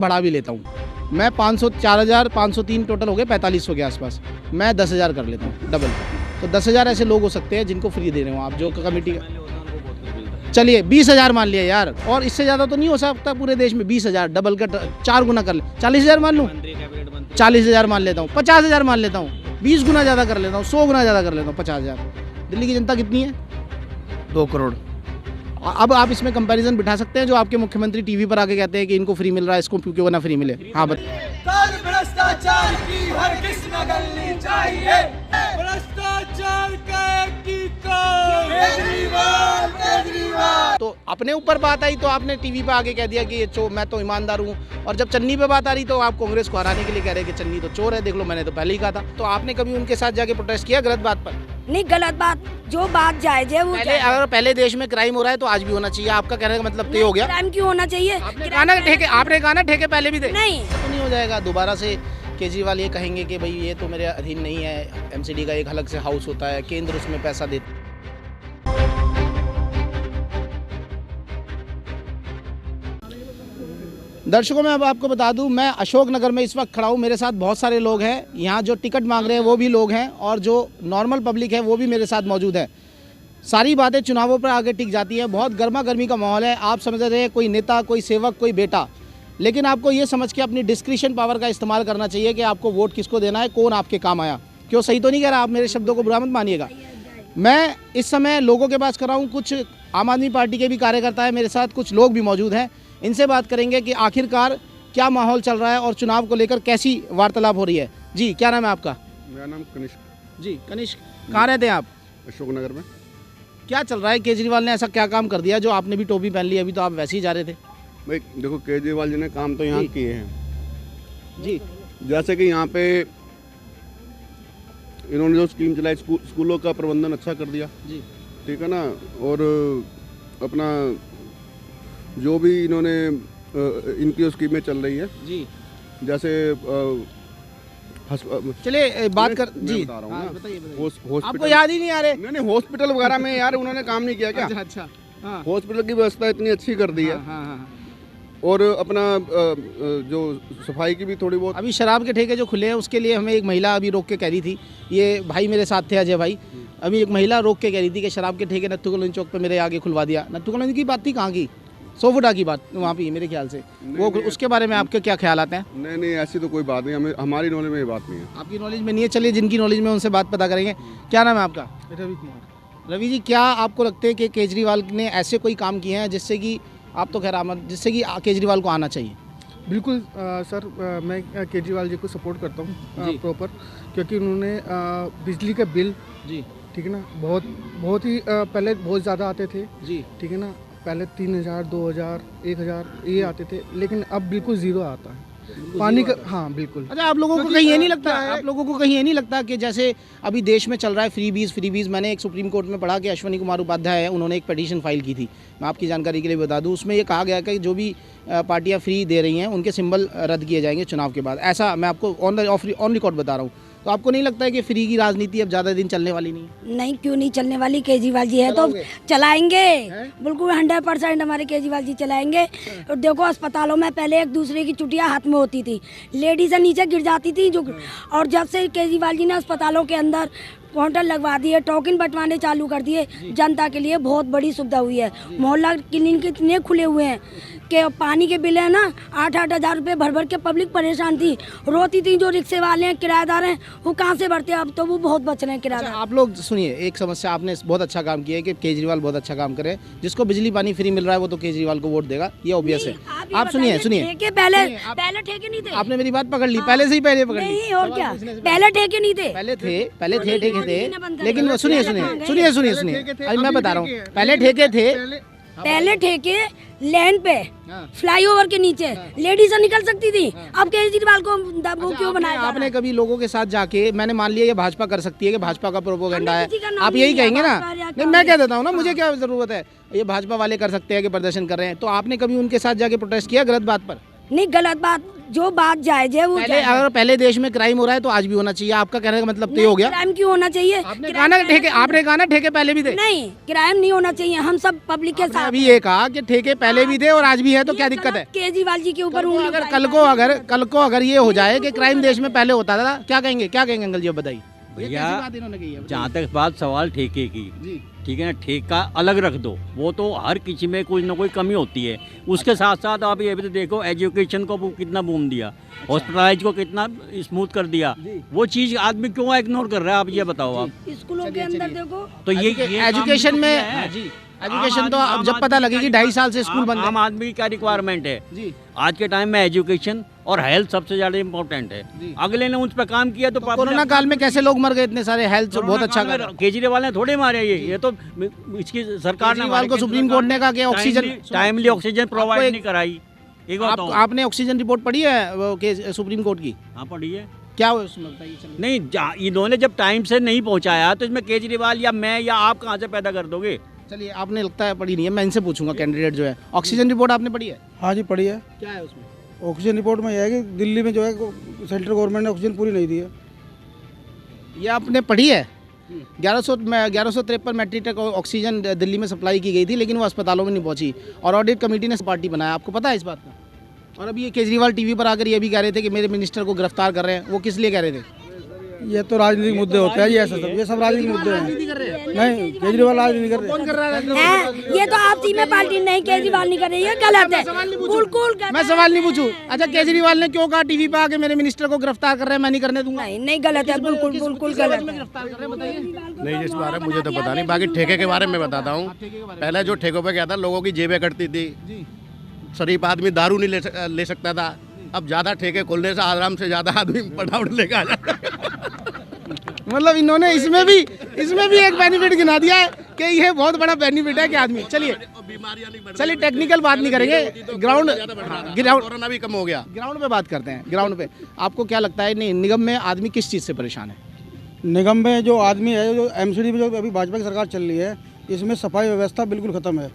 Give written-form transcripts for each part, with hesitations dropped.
बढ़ा भी लेता हूँ मैं 500 4000 503 टोटल हो गए 4500 के आसपास। मैं 10,000 कर लेता हूँ डबल। तो 10,000 ऐसे लोग हो सकते हैं जिनको फ्री दे रहे हो आप, जो कमेटी चलिए 20,000 मान लिया यार, और इससे ज़्यादा तो नहीं हो सकता पूरे देश में। 20,000 डबल का 4 गुना कर ले, 40,000 मान लूँ, 40,000 मान लेता हूँ, 50,000 मान लेता हूँ, 20 गुना ज़्यादा कर लेता हूँ, 100 गुना ज़्यादा कर लेता हूँ, 50,000। दिल्ली की जनता कितनी है? 2 करोड़। अब आप इसमें कंपैरिजन बिठा सकते हैं जो आपके मुख्यमंत्री टीवी पर आके कहते हैं कि इनको फ्री मिल रहा है, इसको क्यों ना फ्री मिले। हाँ भ्रष्टाचार की हर किस न गलनी चाहिए, भ्रष्टाचार का एक केजरीवाल केजरीवाल। तो अपने ऊपर बात आई तो आपने टीवी पे आके कह दिया कि ये मैं तो ईमानदार हूँ, और जब चन्नी पे बात आ रही तो आप कांग्रेस को हराने के लिए कह रहे हैं कि चन्नी तो चोर है। देख लो, मैंने तो पहले ही कहा था। तो आपने कभी उनके साथ जाके प्रोटेस्ट किया गलत बात पर? नहीं, गलत बात, जो बात जायज है वो अगर पहले देश में क्राइम हो रहा है तो आज भी होना चाहिए। आपका कहने का मतलब तय हो गया? क्राइम क्यों होना चाहिए? आपने कहा ना ठेके पहले भी थे। नहीं, तो नहीं हो जाएगा दोबारा से। केजरीवाल ये कहेंगे कि भाई ये तो मेरे अधीन नहीं है, एमसीडी का एक अलग से हाउस होता है, केंद्र उसमें पैसा देता है। दर्शकों, मैं अब आपको बता दूं, मैं अशोकनगर में इस वक्त खड़ा हूं। मेरे साथ बहुत सारे लोग हैं यहाँ, जो टिकट मांग रहे हैं वो भी लोग हैं, और जो नॉर्मल पब्लिक है वो भी मेरे साथ मौजूद है। सारी बातें चुनावों पर आगे टिक जाती हैं। बहुत गर्मा गर्मी का माहौल है। आप समझ रहे हैं कोई नेता, कोई सेवक, कोई बेटा, लेकिन आपको ये समझ के अपनी डिस्क्रिशन पावर का इस्तेमाल करना चाहिए कि आपको वोट किसको देना है, कौन आपके काम आया। क्यों, सही तो नहीं कह रहा? आप मेरे शब्दों को बुरा मत मानिएगा। मैं इस समय लोगों के पास कर रहा हूँ, कुछ आम आदमी पार्टी के भी कार्यकर्ता है मेरे साथ, कुछ लोग भी मौजूद हैं। इनसे बात करेंगे कि आखिरकार क्या माहौल चल रहा है और चुनाव को लेकर कैसी वार्तालाप हो रही है। जी, क्या नाम है आपका? मेरा नाम कनिष्क। जी कनिष्क, कहाँ रहते हैं आप? अशोकनगर में। क्या चल रहा है? केजरीवाल ने ऐसा क्या काम कर दिया जो आपने भी टोपी पहन ली? अभी तो आप वैसे ही जा रहे थे। भाई देखो, केजरीवाल जी ने काम तो यहाँ किए हैं जी। जैसे कि यहाँ पे इन्होंने जो स्कीम चलाई, स्कूलों का प्रबंधन अच्छा कर दिया जी, ठीक है ना। और अपना जो भी इन्होंने इनकी स्कीमें चल रही है जी, जैसे चलिए बात कर जी। बता रहा हूँ ना, बताइए। आपको याद ही नहीं आ रहे? नहीं, हॉस्पिटल वगैरह में यार उन्होंने काम नहीं किया क्या? अच्छा। हाँ, हॉस्पिटल की व्यवस्था इतनी अच्छी कर दी है। हाँ। और अपना जो सफाई की भी थोड़ी बहुत। अभी शराब के ठेके जो खुले हैं उसके लिए हमें एक महिला अभी रोक के कह रही थी, ये भाई मेरे साथ थे, अजय भाई। अभी एक महिला रोक के कह रही थी कि शराब के ठेके नत्थू कॉलोनी चौक पे मेरे आगे खुलवा दिया। नत्थू कॉलोनी की बात थी, कहाँ की? सोफुटा की बात वहाँ पे मेरे ख्याल से। वो उसके बारे में आपके क्या ख्याल आते हैं? नहीं, ऐसी तो कोई बात नहीं, हमें हमारी नॉलेज में ये बात नहीं है। आपकी नॉलेज में नहीं है? चलिए जिनकी नॉलेज में उनसे बात पता करेंगे। क्या नाम है आपका? रवि कुमार। रवि जी, क्या आपको लगता है कि केजरीवाल ने ऐसे कोई काम किए हैं जिससे कि आप तो खैर जिससे कि केजरीवाल को आना चाहिए? बिल्कुल सर, मैं केजरीवाल जी को सपोर्ट करता हूँ प्रॉपर, क्योंकि उन्होंने बिजली का बिल जी, ठीक है ना, बहुत ही पहले बहुत ज़्यादा आते थे जी, ठीक है ना। पहले 3,000 2,000 1,000 ये आते थे, लेकिन अब बिल्कुल ज़ीरो आता है पानी का। हाँ बिल्कुल। अच्छा, आप लोगों को कहीं ये नहीं लगता, आप लोगों को कहीं ये नहीं लगता कि जैसे अभी देश में चल रहा है फ्री बीज, मैंने एक सुप्रीम कोर्ट में पढ़ा कि अश्विनी कुमार उपाध्याय है, उन्होंने एक पिटीशन फाइल की थी, मैं आपकी जानकारी के लिए बता दूं। उसमें ये कहा गया कि जो भी पार्टियां फ्री दे रही हैं उनके सिंबल रद्द किए जाएंगे चुनाव के बाद। ऐसा मैं आपको ऑन रिकॉर्ड बता रहा हूँ। तो आपको नहीं लगता है कि फ्री की राजनीति अब ज़्यादा दिन चलने वाली नहीं है? नहीं, क्यों नहीं चलने वाली? केजरीवाल जी है तो चलाएंगे, बिल्कुल 100% हमारे केजरीवाल जी चलाएंगे। और देखो, अस्पतालों में पहले एक दूसरे की चुटिया हाथ में होती थी, लेडीज नीचे गिर जाती थी जो, और जब से केजरीवाल जी ने अस्पतालों के अंदर काउंटर लगवा दिए, टोकन बंटवाने चालू कर दिए, जनता के लिए बहुत बड़ी सुविधा हुई है। मोहल्ला क्लिनिक इतने खुले हुए हैं कि पानी के बिल है ना 8-8 हज़ार रुपये भर के पब्लिक परेशान थी, रोती थी। जो रिक्शे वाले हैं, किराएदार हैं, वो कहाँ से भरते हैं? अब तो वो बहुत बच रहे हैं किराएदार। आप लोग सुनिए, एक समस्या आपने बहुत अच्छा काम किया है कि केजरीवाल बहुत अच्छा काम करे। जिसको बिजली पानी फ्री मिल रहा है वो तो केजरीवाल को वोट देगा, ये ऑब्वियस है। आप सुनिए पहले ठेके नहीं थे। आपने मेरी बात पकड़ ली, पहले से ही पकड़ ली। नहीं, और क्या, पहले ठेके नहीं थे। पहले थे ठेके थे, लेकिन सुनिए, अभी मैं बता रहा हूँ, पहले ठेके थे, पहले ठेके लैंड पे फ्लाईओवर के नीचे लेडीज निकल सकती थी। अब केजरीवाल को वो क्यों बनाया? आपने कभी लोगों के साथ जाके, मैंने मान लिया ये भाजपा कर सकती है कि भाजपा का प्रोपोगंडा है, आप यही कहेंगे ना? नहीं, मैं कह देता हूँ ना, मुझे क्या जरूरत है, ये भाजपा वाले कर सकते हैं कि प्रदर्शन कर रहे हैं। तो आपने कभी उनके साथ जाके प्रोटेस्ट किया गलत बात पर? नहीं, गलत बात जो बात जायज है वो पहले अगर पहले देश में क्राइम हो रहा है तो आज भी होना चाहिए, आपका कहने का मतलब तो ये हो गया। क्राइम क्यों होना चाहिए? आपने कहा ना ठेके पहले भी थे। नहीं, क्राइम नहीं होना चाहिए, हम सब पब्लिक के साथ। अभी ये कहा कि ठेके पहले भी थे और आज भी है, तो क्या दिक्कत है? केजरीवाल जी के ऊपर कल को अगर ये हो जाए कि क्राइम देश में पहले होता था, क्या कहेंगे अंकल जी, अब बताइए। भैया इन्होंने कही है, जहाँ तक बात सवाल ठेके की, जी। ठीक है ना, ठेका अलग रख दो, वो तो हर किसी में कोई ना कोई कमी होती है। उसके साथ साथ आप ये भी तो देखो, एजुकेशन को कितना बूम दिया, हॉस्पिटलाइज को कितना स्मूथ कर दिया, वो चीज़ आदमी क्यों इग्नोर कर रहा है? आप ये बताओ। आप स्कूलों के अंदर देखो तो ये एजुकेशन में जी, एजुकेशन तो अब जब पता लगेगी 2.5 साल से स्कूल बंद है। आम आदमी की क्या रिक्वायरमेंट है जी। आज के टाइम में? एजुकेशन और हेल्थ सबसे ज्यादा इम्पोर्टेंट है। अगले ने उस पर काम किया तो कोरोना काल में कैसे लोग मर गए इतने सारे? हेल्थ बहुत अच्छा कर। केजरीवाल ने थोड़े मारे ये तो इसकी सरकार ने केजरीवाल को सुप्रीम कोर्ट ने कहा कि ऑक्सीजन टाइमली ऑक्सीजन प्रोवाइड नहीं कराई। एक बात आपने ऑक्सीजन रिपोर्ट पढ़ी है वो सुप्रीम कोर्ट की? हाँ पढ़ी है। क्या हुआ उसमें बताइए। नहीं, इन्होंने जब टाइम से नहीं पहुंचाया तो इसमें केजरीवाल या मैं या आप कहाँ से पैदा कर दोगे? चलिए, आपने लगता है पढ़ी नहीं है, मैं इनसे पूछूंगा कैंडिडेट जो है। ऑक्सीजन रिपोर्ट आपने पढ़ी है? हाँ जी पढ़ी है। क्या है उसमें? ऑक्सीजन रिपोर्ट में यह है कि दिल्ली में जो है सेंट्रल गवर्नमेंट ने ऑक्सीजन पूरी नहीं दी है। ये आपने पढ़ी है? 1153 मैट्रिक टन ऑक्सीजन दिल्ली में सप्लाई की गई थी, लेकिन वो अस्पतालों में नहीं पहुंची और ऑडिट कमेटी ने पार्टी बनाया। आपको पता है इस बात का? और अभी ये केजरीवाल टीवी पर आकर ये भी कह रहे थे कि मेरे मिनिस्टर को गिरफ्तार कर रहे हैं। वो किस लिए कह रहे थे? ये तो राजनीतिक मुद्दे होते हैं, ये सब राजनीतिक मुद्दे हैं। नहीं, केजरीवाल राजनीति कर रहे हैं। कौन कर रहा है? ये तो आपसी में पार्टी नहीं, केजरीवाल नहीं कर रही है, गलत है, बिल्कुल गलत। मैं सवाल नहीं पूछूं। अच्छा, केजरीवाल ने क्यों कहा टीवी पे आके मेरे मिनिस्टर को गिरफ्तार कर रहे हैं, मैं नहीं करने दूंगा? नहीं गलत है, बिल्कुल गलत है। गिरफ्तार कर रहे हैं बताइए। नहीं, जिस बारे में मुझे तो पता नहीं, बाकी ठेके के बारे में बताता हूँ। पहले जो ठेकों पे क्या था, लोगों की जेबें कटती थी, शरीफ आदमी दारू नहीं ले सकता था। अब ज़्यादा ठेके खोलने से आराम से ज़्यादा आदमी फटाफट लेकर आ जाता है। मतलब इन्होंने इसमें भी एक बेनिफिट गिना दिया है कि ये बहुत बड़ा बेनिफिट है कि आदमी। चलिए टेक्निकल बात नहीं करेंगे, ग्राउंड कोरोना भी कम हो गया। ग्राउंड पे बात करते हैं। ग्राउंड पे आपको क्या लगता है, नहीं निगम में आदमी किस चीज़ से परेशान है? निगम में जो आदमी है, जो एमसीडी में जो अभी भाजपा की सरकार चल रही है, इसमें सफाई व्यवस्था बिल्कुल ख़त्म है।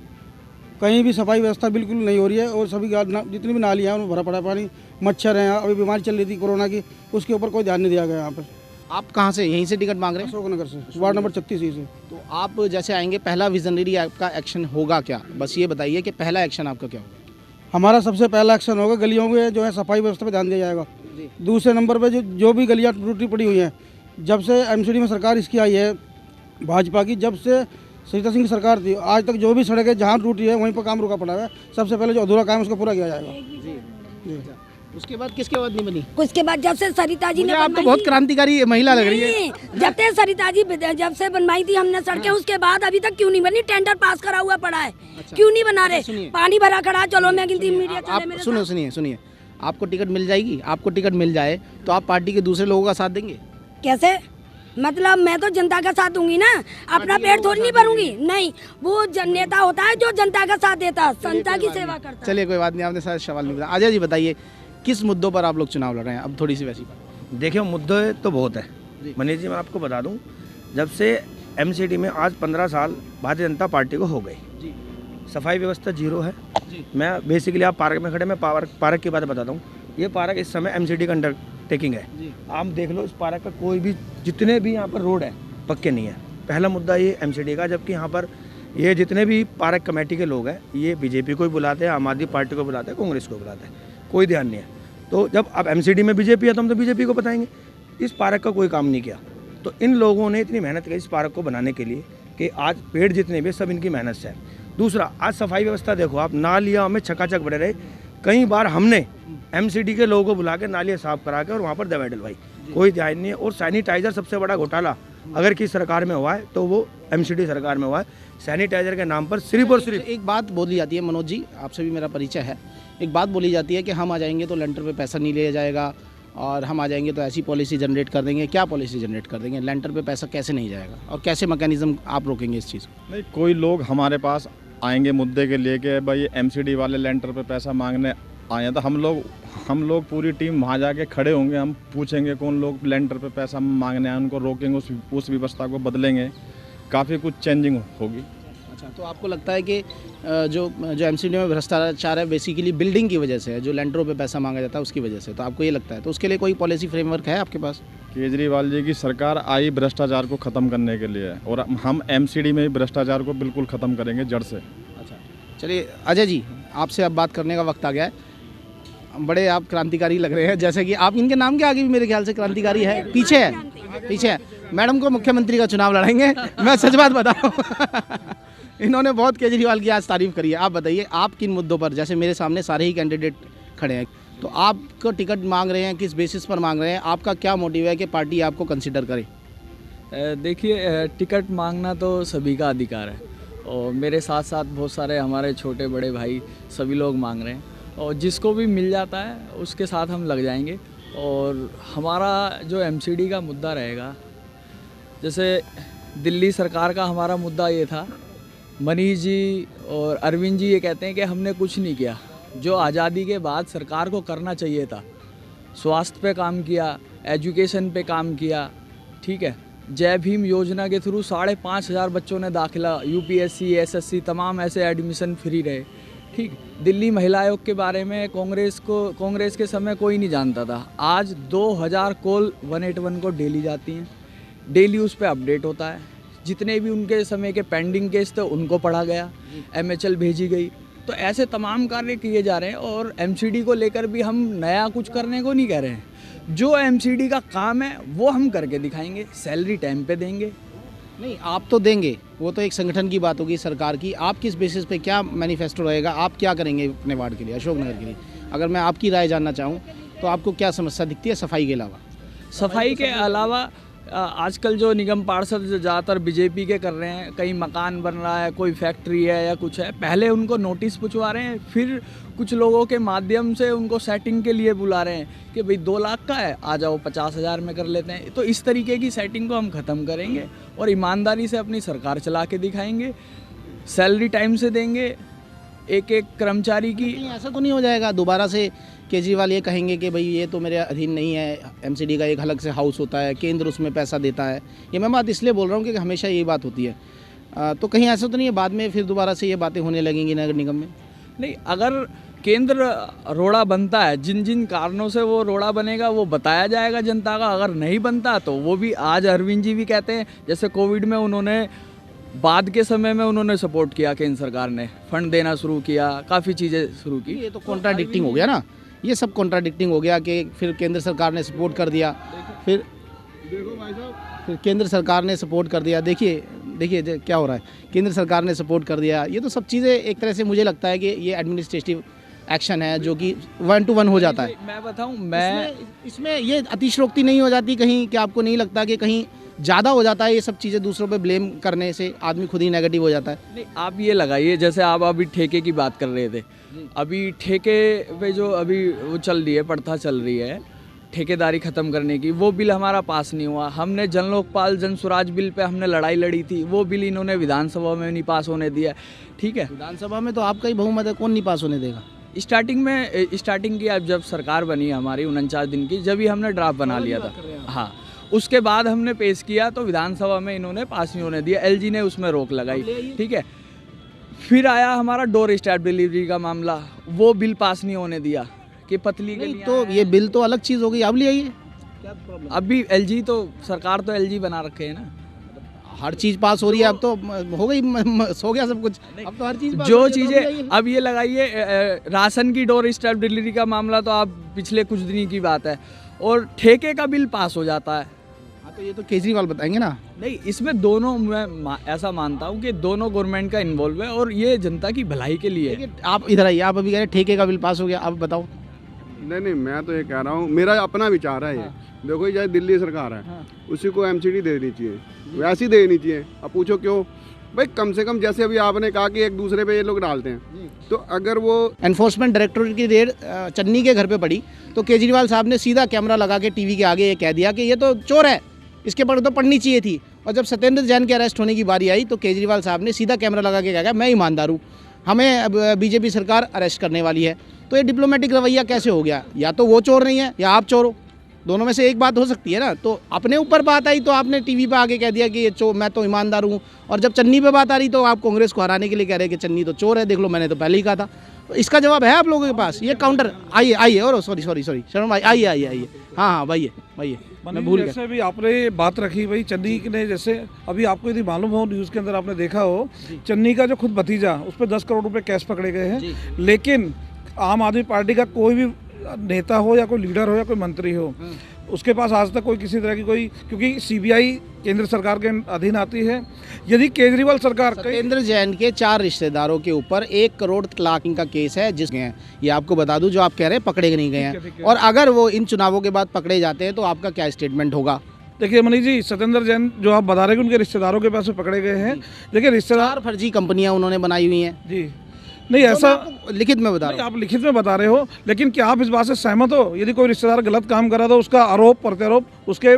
कहीं भी सफाई व्यवस्था बिल्कुल नहीं हो रही है और सभी जितनी भी नालियाँ हैं उनमें भरा पड़ा पानी, मच्छर हैं। अभी बीमारी चल रही थी कोरोना की, उसके ऊपर कोई ध्यान नहीं दिया गया यहाँ पर। आप कहाँ से, यहीं से टिकट मांग रहे हैं? अशोक नगर से, वार्ड नंबर 36 से। तो आप जैसे आएंगे, पहला विजनरी आपका एक्शन होगा क्या? बस ये बताइए कि पहला एक्शन आपका क्या होगा? हमारा सबसे पहला एक्शन होगा, गलियों में जो है सफाई व्यवस्था पे ध्यान दिया जाएगा। दूसरे नंबर पे जो भी गलियाँ टूटी पड़ी हुई हैं, जब से एमसीडी में सरकार इसकी आई है भाजपा की, जब से सरिता सिंह की सरकार थी, आज तक जो भी सड़कें जहाँ टूटी है वहीं पर काम रुका पड़ा है। सबसे पहले जो अधूरा काम उसको पूरा किया जाएगा। जी। उसके बाद किसके बाद नहीं बनी? उसके बाद जब से सरिता जी ने आप तो बहुत क्रांतिकारी महिला लग रही है। नहीं, जब से सरिता जी जब से बनवाई थी हमने सड़कें, उसके बाद अभी तक क्यों नहीं बनी? टेंडर पास करा हुआ पड़ा है, क्यों नहीं बना रहे? पानी भरा खड़ा। चलो मैं गिनती मीडिया आप सुनिए, आपको टिकट मिल जाएगी, आपको टिकट मिल जाए तो आप पार्टी के दूसरे लोगों का साथ देंगे? कैसे? मतलब मैं तो जनता का साथ दूंगी ना, अपना पेट थोड़ी नहीं भरूंगी। नहीं, वो नेता होता है जो जनता का साथ देता, जनता की सेवा करता। चलिए कोई बात नहीं, आपने सारा सवाल नहीं बताया। अजय जी बताइए, किस मुद्दों पर आप लोग चुनाव लड़ रहे हैं? अब थोड़ी सी वैसी बात। देखिए, मुद्दे तो बहुत है मनीष जी। मैं आपको बता दूं, जब से एमसीडी में आज 15 साल भारतीय जनता पार्टी को हो गए, सफाई व्यवस्था जीरो है। मैं बेसिकली, आप पार्क में खड़े, मैं पार्क की बात बताता हूँ। ये पार्क इस समय एमसीडी का अंडरटेकिंग है। आप देख लो, इस पार्क का कोई भी, जितने भी यहाँ पर रोड है पक्के नहीं है। पहला मुद्दा ये एमसीडी का, जबकि यहाँ पर ये जितने भी पार्क कमेटी के लोग हैं, ये बीजेपी को भी बुलाते हैं, आम आदमी पार्टी को बुलाते हैं, कांग्रेस को बुलाते हैं, कोई ध्यान नहीं है। तो जब अब एमसीडी में बीजेपी है तो हम तो बीजेपी को बताएंगे। इस पार्क का कोई काम नहीं किया। तो इन लोगों ने इतनी मेहनत की इस पार्क को बनाने के लिए कि आज पेड़ जितने भी सब इनकी मेहनत से है। दूसरा, आज सफाई व्यवस्था देखो आप, नालियाँ में छकाछक भरे रहे। कई बार हमने एमसीडी के लोगों को बुला के नालियाँ साफ करा के और वहाँ पर दवाई डलवाई, कोई ध्यान नहीं है। और सैनिटाइजर सबसे बड़ा घोटाला अगर किस सरकार में हुआ है तो वो एमसीडी सरकार में हुआ है। सैनिटाइजर के नाम पर सिर्फ और सिर्फ एक बात बोली जाती है, मनोज जी आपसे भी मेरा परिचय है, एक बात बोली जाती है कि हम आ जाएंगे तो लेंटर पे पैसा नहीं लिया जाएगा और हम आ जाएंगे तो ऐसी पॉलिसी जनरेट कर देंगे। क्या पॉलिसी जनरेट कर देंगे? लेंटर पे पैसा कैसे नहीं जाएगा और कैसे मैकेनिज्म आप रोकेंगे इस चीज़ को? नहीं, कोई लोग हमारे पास आएंगे मुद्दे के लिए कि भाई एमसीडी वाले लेंटर पे पैसा मांगने आए हैं, तो हम लोग पूरी टीम वहाँ जाके खड़े होंगे। हम पूछेंगे कौन लोग लेंटर पे पैसा मांगने आए, उनको रोकेंगे, उस व्यवस्था को बदलेंगे, काफ़ी कुछ चेंजिंग होगी। अच्छा, तो आपको लगता है कि जो एमसीडी में भ्रष्टाचार है बेसिकली बिल्डिंग की वजह से है, जो लेंटरों पे पैसा मांगा जाता है उसकी वजह से, तो आपको ये लगता है? तो उसके लिए कोई पॉलिसी फ्रेमवर्क है आपके पास? केजरीवाल जी की सरकार आई भ्रष्टाचार को ख़त्म करने के लिए, और हम एमसीडी में ही भ्रष्टाचार को बिल्कुल ख़त्म करेंगे जड़ से। अच्छा, चलिए अजय जी, आपसे अब बात करने का वक्त आ गया है। बड़े आप क्रांतिकारी लग रहे हैं, जैसे कि आप, इनके नाम के आगे भी मेरे ख्याल से क्रांतिकारी है, पीछे है। मैडम को मुख्यमंत्री का चुनाव लड़ेंगे, मैं सच बात बता रहा हूँ। इन्होंने बहुत केजरीवाल की आज तारीफ करी है। आप बताइए, आप किन मुद्दों पर, जैसे मेरे सामने सारे ही कैंडिडेट खड़े हैं, तो आपको टिकट मांग रहे हैं, किस बेसिस पर मांग रहे हैं? आपका क्या मोटिव है कि पार्टी आपको कंसिडर करे? देखिए, टिकट मांगना तो सभी का अधिकार है, और मेरे साथ साथ बहुत सारे हमारे छोटे बड़े भाई सभी लोग मांग रहे हैं, और जिसको भी मिल जाता है उसके साथ हम लग जाएंगे। और हमारा जो एमसीडी का मुद्दा रहेगा, जैसे दिल्ली सरकार का हमारा मुद्दा ये था, मनीष जी और अरविंद जी ये कहते हैं कि हमने कुछ नहीं किया, जो आज़ादी के बाद सरकार को करना चाहिए था। स्वास्थ्य पे काम किया, एजुकेशन पे काम किया, ठीक है। जय भीम योजना के थ्रू 5,500 बच्चों ने दाखिला, यूपीएससी एसएससी तमाम ऐसे एडमिशन फ्री रहे, ठीक। दिल्ली महिला आयोग के बारे में कांग्रेस के समय कोई नहीं जानता था। आज 2000 कॉल 181 को डेली जाती हैं, डेली उस पर अपडेट होता है। जितने भी उनके समय के पेंडिंग केस थे उनको पढ़ा गया, एमएचएल भेजी गई। तो ऐसे तमाम कार्य किए जा रहे हैं, और एमसीडी को लेकर भी हम नया कुछ करने को नहीं कह रहे हैं। जो एमसीडी का काम है वो हम करके दिखाएंगे, सैलरी टाइम पे देंगे। नहीं, आप तो देंगे, वो तो एक संगठन की बात होगी सरकार की। आप किस बेसिस पे, क्या मैनिफेस्टो रहेगा, आप क्या करेंगे अपने वार्ड के लिए, अशोकनगर के लिए? अगर मैं आपकी राय जानना चाहूँ तो आपको क्या समस्या दिखती है सफाई के अलावा? सफाई के अलावा आजकल जो निगम पार्षद ज़्यादातर बीजेपी के कर रहे हैं, कहीं मकान बन रहा है, कोई फैक्ट्री है या कुछ है, पहले उनको नोटिस पूछवा रहे हैं, फिर कुछ लोगों के माध्यम से उनको सेटिंग के लिए बुला रहे हैं कि भाई 2 लाख का है, आ जाओ 50,000 में कर लेते हैं। तो इस तरीके की सेटिंग को हम ख़त्म करेंगे और ईमानदारी से अपनी सरकार चला के दिखाएंगे, सैलरी टाइम से देंगे एक एक कर्मचारी की। ऐसा तो नहीं हो जाएगा दोबारा से केजरीवाल ये कहेंगे कि भाई ये तो मेरे अधीन नहीं है, एमसीडी का एक अलग से हाउस होता है, केंद्र उसमें पैसा देता है? ये मैं बात इसलिए बोल रहा हूँ कि हमेशा ये बात होती है। तो कहीं ऐसा तो नहीं है बाद में फिर दोबारा से ये बातें होने लगेंगी नगर निगम में? नहीं, अगर केंद्र रोड़ा बनता है, जिन जिन कारणों से वो रोड़ा बनेगा वो बताया जाएगा जनता का। अगर नहीं बनता तो वो भी, आज अरविंद जी भी कहते हैं, जैसे कोविड में उन्होंने बाद के समय में उन्होंने सपोर्ट किया, केंद्र सरकार ने फंड देना शुरू किया, काफ़ी चीज़ें शुरू की। ये तो कॉन्ट्राडिक्टिंग हो गया ना, ये सब कॉन्ट्राडिक्टिंग हो गया कि फिर केंद्र सरकार ने सपोर्ट कर दिया, फिर केंद्र सरकार ने सपोर्ट कर दिया। देखिए क्या हो रहा है, केंद्र सरकार ने सपोर्ट कर दिया। ये तो सब चीज़ें एक तरह से मुझे लगता है कि ये एडमिनिस्ट्रेटिव एक्शन है जो कि 1 to 1 हो जाता है। मैं बताऊं, इसमें ये अतिशयोक्ति नहीं हो जाती कहीं, कि आपको नहीं लगता कि कहीं ज़्यादा हो जाता है ये सब चीज़ें, दूसरों पे ब्लेम करने से आदमी खुद ही नेगेटिव हो जाता है? नहीं, आप ये लगाइए, जैसे आप अभी ठेके की बात कर रहे थे, अभी ठेके पे जो अभी वो चल रही है, प्रथा चल रही है ठेकेदारी ख़त्म करने की, वो बिल हमारा पास नहीं हुआ। हमने जन लोकपाल जन स्वराज बिल पे हमने लड़ाई लड़ी थी, वो बिल इन्होंने विधानसभा में नहीं पास होने दिया, ठीक है। विधानसभा में तो आपका ही बहुमत है, कौन नहीं पास होने देगा? स्टार्टिंग की अब जब सरकार बनी हमारी 49 दिन की, जब ही हमने ड्राफ्ट बना लिया था, हाँ, उसके बाद हमने पेश किया तो विधानसभा में इन्होंने पास नहीं होने दिया, एलजी ने उसमें रोक लगाई, ठीक है। फिर आया हमारा डोर स्टेप डिलीवरी का मामला, वो बिल पास नहीं होने दिया कि पतली गली, तो ये बिल तो अलग चीज़ हो गई, अब ले आइए। अभी एलजी तो सरकार तो एलजी बना रखे है ना, हर चीज़ पास हो रही है, अब तो हो गई, हो गया सब कुछ, अब तो हर चीज़ जो चीज़ें अब ये लगाइए, राशन की डोर स्टेप डिलीवरी का मामला तो आप पिछले कुछ दिन की बात है, और ठेके का बिल पास हो जाता है। तो ये तो केजरीवाल बताएंगे ना। नहीं, इसमें दोनों, मैं ऐसा मानता हूँ कि दोनों गवर्नमेंट का इन्वॉल्व है और ये जनता की भलाई के लिए है। आप इधर आइए, आप अभी कह रहे ठेके का बिल पास हो गया, आप बताओ। नहीं, मैं तो ये कह रहा हूँ, मेरा अपना विचार है ये। देखो, ये दिल्ली सरकार है, उसी को एमसीडी देनी चाहिए, वैसी देनी चाहिए। अब पूछो क्यों भाई, कम से कम जैसे अभी आपने कहा कि एक दूसरे पे ये लोग डालते हैं, तो अगर वो एनफोर्समेंट डायरेक्टोरेट की रेड चन्नी के घर पे पड़ी तो केजरीवाल साहब ने सीधा कैमरा लगा के टीवी के आगे ये कह दिया कि ये तो चोर है, इसके पर तो पड़नी चाहिए थी। और जब सत्येंद्र जैन के अरेस्ट होने की बारी आई तो केजरीवाल साहब ने सीधा कैमरा लगा के कहा मैं ईमानदार हूँ, हमें बीजेपी सरकार अरेस्ट करने वाली है। तो ये डिप्लोमेटिक रवैया कैसे हो गया? या तो वो चोर नहीं है या आप चोर हो। दोनों में से एक बात हो सकती है ना। तो अपने ऊपर बात आई तो आपने टीवी पे आके कह दिया कि ये चोर, मैं तो ईमानदार हूँ, और जब चन्नी पे बात आ रही तो आप कांग्रेस को हराने के लिए कह रहे हैं कि चन्नी तो चोर है। देख लो, मैंने तो पहले ही कहा था। तो इसका जवाब है आप लोगों के पास? ये काउंटर आइए और सॉरी शरण भाई आइए। हाँ भाई मैं भूल गया। जैसे भी आपने बात रखी भाई, चन्नी ने जैसे अभी आपको यदि मालूम हो, न्यूज़ के अंदर आपने देखा हो, चन्नी का जो खुद भतीजा, उस पर 10 करोड़ रुपए कैश पकड़े गए हैं। लेकिन आम आदमी पार्टी का कोई भी नेता हो या कोई लीडर हो या कोई मंत्री हो, उसके पास आज तक कोई किसी तरह की कोई, क्योंकि सीबीआई केंद्र सरकार के अधीन आती है। यदि केजरीवाल सरकार, सत्येंद्र जैन के 4 रिश्तेदारों के ऊपर 1 करोड़ तलाक का केस है, जिसके ये आपको बता दूं, जो आप कह रहे हैं पकड़े नहीं गए हैं, और अगर वो इन चुनावों के बाद पकड़े जाते हैं तो आपका क्या स्टेटमेंट होगा? देखिए मनीष जी, सत्येंद्र जैन जो आप बता रहे हैं कि उनके रिश्तेदारों के पास पकड़े गए हैं, देखिए रिश्तेदार फर्जी कंपनियां उन्होंने बनाई हुई हैं जी। नहीं, ऐसा लिखित में बता रहे हो। आप लिखित में बता रहे हो, लेकिन क्या आप इस बात से सहमत हो, यदि कोई रिश्तेदार गलत काम करा तो उसका आरोप प्रत्यारोप उसके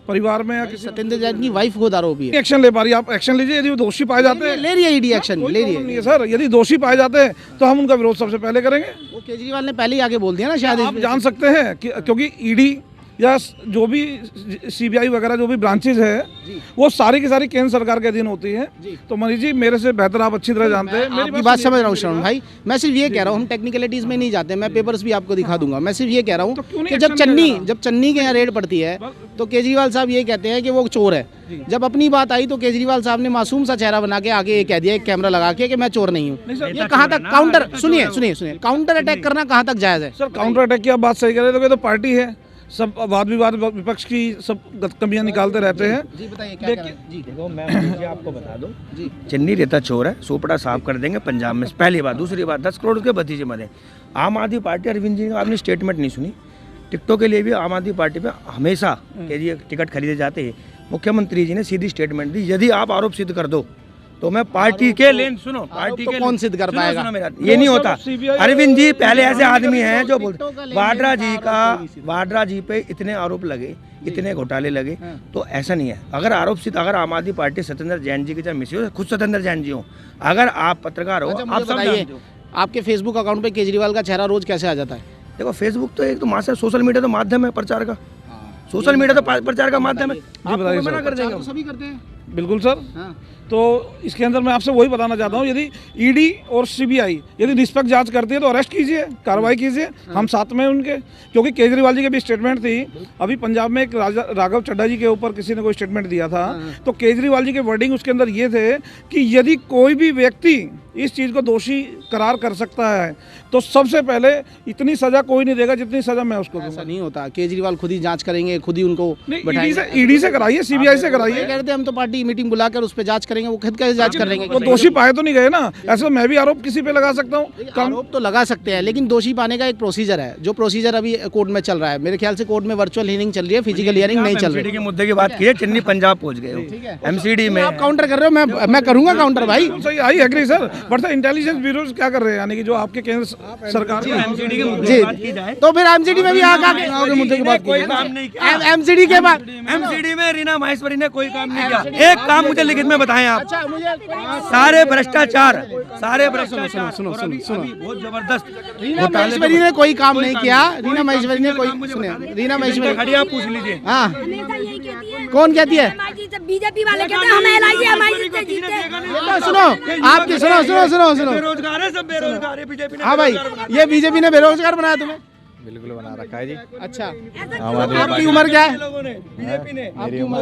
परिवार में या किसी? सत्येंद्र जैन की वाइफ खुद आरोपी है। एक्शन ले पा रही है, आप एक्शन लीजिए। यदि वो दोषी पाए जाते हैं, ले रही है ईडी एक्शन, ले रही है सर। यदि दोषी पाए जाते हैं तो हम उनका विरोध सबसे पहले करेंगे। वो केजरीवाल ने पहले ही आगे बोल दिया ना, शायद आप जान सकते हैं कि क्योंकि ईडी या जो भी सीबीआई वगैरह जो भी ब्रांचेज है वो सारी की सारी केंद्र सरकार के अधीन होती है। तो मनीष जी, मेरे से बेहतर आप अच्छी तरह जानते हैं। मेरी बात समझ रहा हूँ शरण भाई। मैं सिर्फ ये कह रहा हूँ, हम टेक्निकलिटीज में नहीं जाते, मैं पेपर्स भी आपको दिखा दूंगा। मैं सिर्फ ये कह रहा हूँ कि जब चन्नी के यहाँ रेड पड़ती है तो केजरीवाल साहब ये कहते हैं कि वो चोर है। जब अपनी बात आई तो केजरीवाल साहब ने मासूम सा चेहरा बना के आगे ये कह दिया, एक कैमरा लगा के, कि मैं चोर नहीं हूँ। ये कहाँ तक काउंटर, सुनिए, काउंटर अटैक करना कहाँ तक जायज है? सर, काउंटर अटैक की आप बात सही कर रहे हो, तो पार्टी है, सब वाद विवाद विपक्ष की सब कमियां निकालते रहते हैं। जी बताइए क्या करें? जी देखो, मैं आपको बता दूं, चन्नी रेता चोर है, सोपड़ा साफ कर देंगे पंजाब में, पहली बात। दूसरी बात, 10 करोड़ के भतीजे मरे। आम आदमी पार्टी, अरविंद जी ने आपने स्टेटमेंट नहीं सुनी, टिकटों के लिए भी आम आदमी पार्टी पे हमेशा के लिए टिकट खरीदे जाते हैं। मुख्यमंत्री जी ने सीधी स्टेटमेंट दी, यदि आप आरोप सिद्ध कर दो तो मैं पार्टी के लेन, सुनो, पार्टी के कौन सिद्ध कर पाएगा? ये नहीं होता। अरविंद जी पहले ऐसे आदमी हैं जो बोलते, वाड्रा जी पे इतने आरोप लगे, इतने घोटाले लगे, तो ऐसा नहीं है। अगर आरोप सिद्ध, अगर आम आदमी पार्टी सत्येंद्र जैन जी के चाहे मिस हो, खुद सत्येंद्र जैन जी हो, अगर आप पत्रकार हो, आप बताइए, आपके फेसबुक अकाउंट पे केजरीवाल का चेहरा रोज कैसे आ जाता है? देखो, फेसबुक तो एक तो मास्टर, सोशल मीडिया तो माध्यम है प्रचार का, सोशल मीडिया तो प्रचार का माध्यम है। बताइए, मना कर देंगे, सभी करते हैं। बिल्कुल सर। तो इसके अंदर मैं आपसे वही बताना चाहता हूँ, यदि ईडी और सीबीआई यदि निष्पक्ष जांच करती है तो अरेस्ट कीजिए, कार्रवाई कीजिए, हम साथ में उनके। क्योंकि केजरीवाल जी की भी स्टेटमेंट थी, अभी पंजाब में एक राघव चड्ढा जी के ऊपर किसी ने कोई स्टेटमेंट दिया था, तो केजरीवाल जी के वर्डिंग उसके अंदर ये थे कि यदि कोई भी व्यक्ति इस चीज़ को दोषी करार कर सकता है तो सबसे पहले इतनी सजा कोई नहीं देगा जितनी सजा मैं उसको दूंगा। ऐसा नहीं होता, केजरीवाल खुद ही जांच करेंगे, खुद ही उनको ईडी से कराइए, सीबीआई से कराइए। कहते हैं हम तो पार्टी मीटिंग बुलाकर उस पर जांच करेंगे, वो खुद कैसे जांच करेंगे? वो दोषी पाए तो नहीं गए ना, ऐसे मैं भी आरोप किसी पे लगा सकता हूँ। आरोप तो लगा सकते हैं, लेकिन दोषी पाने का एक प्रोसीजर है, जो प्रोसीजर अभी कोर्ट में चल रहा है। मेरे ख्याल से कोर्ट में वर्चुअल हियरिंग चल रही है, फिजिकल हियरिंग नहीं चल रही है। मुद्दे की बात की है, चन्नी पंजाब पहुंच गए एमसीडी में। आप काउंटर कर रहे हो, मैं करूंगा काउंटर भाई। सही, I agree sir, but sir Intelligence Bureau क्या कर रहे हैं, यानी कि जो आपके केंद्र सरकार एमसीडी के मुद्दे जी, की बात की जाए तो फिर एमसीडी में भी आगे मुद्दे की बात कोई काम नहीं किया। एमसीडी के बाद एमसीडी में रीना माहेश्वरी ने कोई काम नहीं किया। एक काम मुझे लिखित में बताएं आप। सारे भ्रष्टाचार, सारे भ्रष्टाचार, सुनो बहुत जबरदस्त। रीना माहेश्वरी ने कोई काम नहीं किया। रीना माहेश्वरी ने कोई, रीना माहेश्वरी खड़ी आप पूछ लीजिए। हाँ, कौन कहती है? बीजेपी वाले कहते हैं हम एलआईसी हमारी जीते। सुनो, आपकी सुनो, बेरोजगार है, सब बेरोजगार है। बीजेपी ने, हाँ भाई, ये बीजेपी ने बेरोजगार बनाया तुम्हें? बिल्कुल बना रखा है जी। अच्छा, हमारी आपकी उम्र क्या है? मेरी उम्र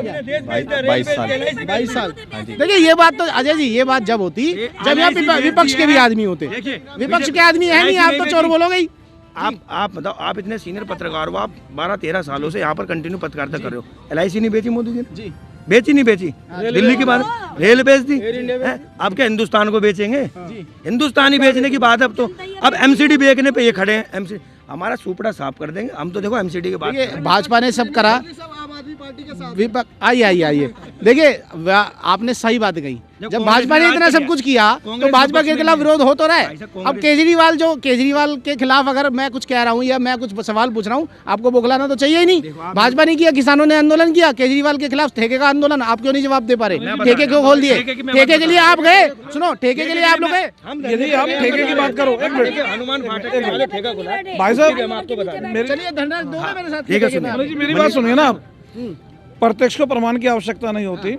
22 साल। 22 साल। देखिए, ये बात तो अजय जी, ये बात जब होती जब यहाँ विपक्ष के भी आदमी होते। विपक्ष के आदमी है नहीं, आप तो चोर बोलोगे ही। आप बताओ, आप इतने सीनियर पत्रकार हो, आप 12-13 सालों से यहाँ पर कंटिन्यू पत्रकारिता कर रहे हो। एलआईसी नहीं बेची मोदी जी ने? बेची नहीं बेची? दिल्ली की बात, रेल बेच दी। अब क्या हिंदुस्तान को बेचेंगे? हिंदुस्तानी बेचने की बात है अब तो। अब एमसीडी बेचने पे ये खड़े हैं। एमसीडी हमारा सुपड़ा साफ कर देंगे हम तो। देखो एमसीडी के बाद भाजपा ने सब करा, विपक्ष आइए देखिए आपने सही बात कही, जब भाजपा ने इतना सब कुछ किया तो भाजपा के खिलाफ विरोध हो तो रहा है। अब केजरीवाल के खिलाफ अगर मैं कुछ कह रहा हूँ या मैं कुछ सवाल पूछ रहा हूँ, आपको बौखलाना तो चाहिए ही नहीं। भाजपा ने किया, किसानों ने आंदोलन किया, केजरीवाल के खिलाफ ठेके का आंदोलन, आप क्यों नहीं जवाब दे पा रहे? ठेके क्यों खोल दिए? ठेके के लिए आप गए, सुनो, ठेके के लिए आप लोग गए। यदि आप ठेके की बात करो, एक मिनट भाई साहब, चलिए धरना दोगे मेरे साथ? मेरी बात सुनिए ना, आप प्रत्यक्ष को प्रमाण की आवश्यकता नहीं होती।